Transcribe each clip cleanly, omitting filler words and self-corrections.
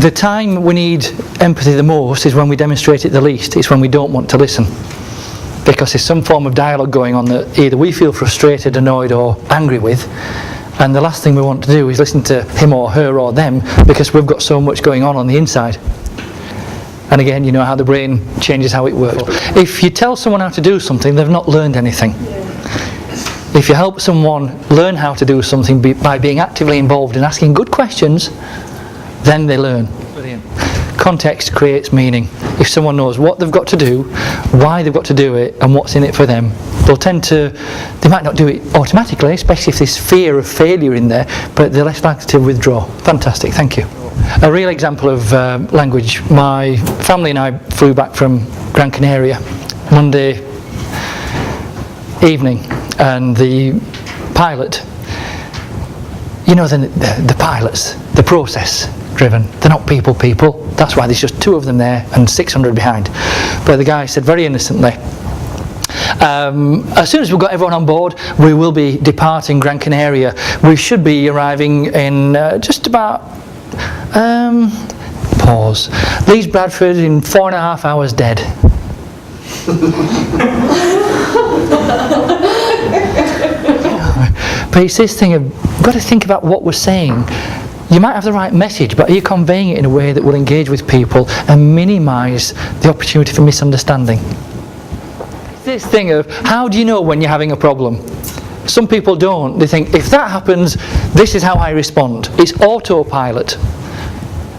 The time we need empathy the most is when we demonstrate it the least. It's when we don't want to listen. Because there's some form of dialogue going on that either we feel frustrated, annoyed or angry with, and the last thing we want to do is listen to him or her or them because we've got so much going on the inside. And again, you know how the brain changes how it works. If you tell someone how to do something, they've not learned anything. If you help someone learn how to do something by being actively involved and asking good questions, then they learn. Brilliant. Context creates meaning. If someone knows what they've got to do, why they've got to do it, and what's in it for them, they might not do it automatically, especially if there's fear of failure in there, but they're less likely to withdraw. Fantastic, thank you. A real example of language. My family and I flew back from Gran Canaria Monday evening, and the pilot, you know, the pilots, the process driven, they're not people, that's why there's just 2 of them there and 600 behind. But the guy said very innocently, as soon as we've got everyone on board, we will be departing Gran Canaria. We should be arriving in just about Leeds Bradford in 4.5 hours dead. But it's this thing of, you've got to think about what we're saying. You might have the right message, but are you conveying it in a way that will engage with people and minimise the opportunity for misunderstanding? This thing of, how do you know when you're having a problem? Some people don't. They think, if that happens, this is how I respond. It's autopilot.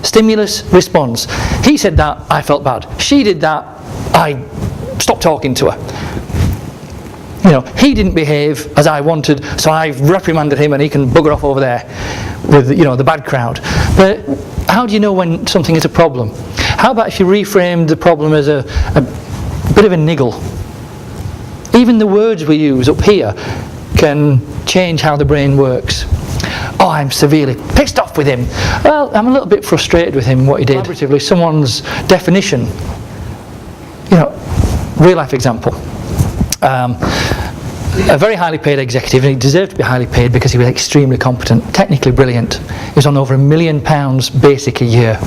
Stimulus, response. He said that, I felt bad. She did that, I stopped talking to her. You know, he didn't behave as I wanted, so I've reprimanded him and he can bugger off over there with, you know, the bad crowd. But how do you know when something is a problem? How about if you reframed the problem as a bit of a niggle? Even the words we use up here can change how the brain works. Oh, I'm severely pissed off with him. Well, I'm a little bit frustrated with him, what he did. Collaboratively, someone's definition. You know, real life example. A very highly paid executive, and he deserved to be highly paid because he was extremely competent, technically brilliant. He was on over £1 million basic a year.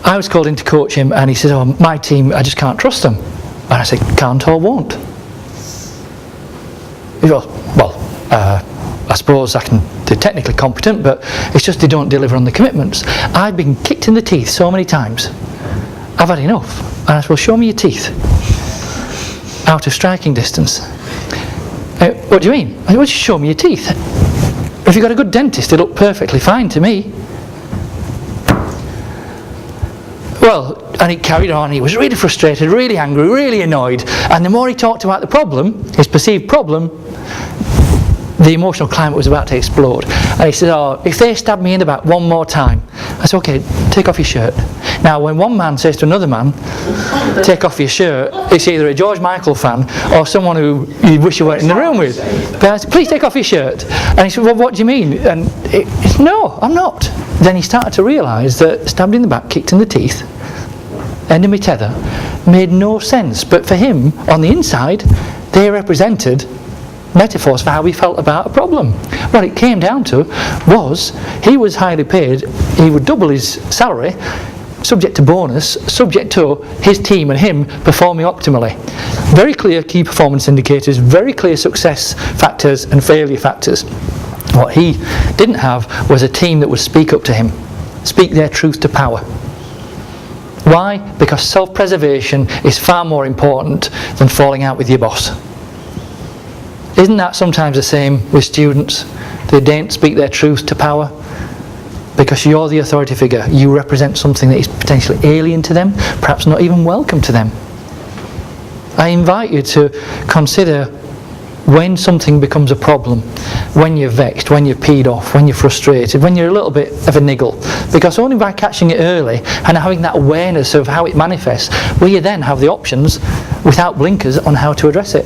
I was called in to coach him, and he said, oh, my team, I just can't trust them. And I said, can't or won't? He goes, well, I suppose they're technically competent, but it's just they don't deliver on the commitments. I've been kicked in the teeth so many times. I've had enough. And I said, well, show me your teeth. Out of striking distance. What do you mean? I said, well, just show me your teeth. If you've got a good dentist, they look perfectly fine to me. Well, and he carried on. He was really frustrated, really angry, really annoyed. And the more he talked about the problem, his perceived problem, the emotional climate was about to explode. And he said, oh, if they stab me in the back one more time. I said, okay, take off your shirt. Now, when one man says to another man, take off your shirt, it's either a George Michael fan or someone who you wish you weren't in the room with. But I said, please take off your shirt. And he said, well, what do you mean? And no, I'm not. Then he started to realise that stabbed in the back, kicked in the teeth, end of my tether, made no sense. But for him, on the inside, they represented metaphors for how he felt about a problem. What it came down to was he was highly paid, he would double his salary, subject to bonus, subject to his team and him performing optimally. Very clear key performance indicators, very clear success factors and failure factors. What he didn't have was a team that would speak up to him, speak their truth to power. Why? Because self-preservation is far more important than falling out with your boss. Isn't that sometimes the same with students? They don't speak their truth to power because you're the authority figure. You represent something that is potentially alien to them, perhaps not even welcome to them. I invite you to consider when something becomes a problem, when you're vexed, when you're peed off, when you're frustrated, when you're a little bit of a niggle. Because only by catching it early and having that awareness of how it manifests will you then have the options without blinkers on how to address it.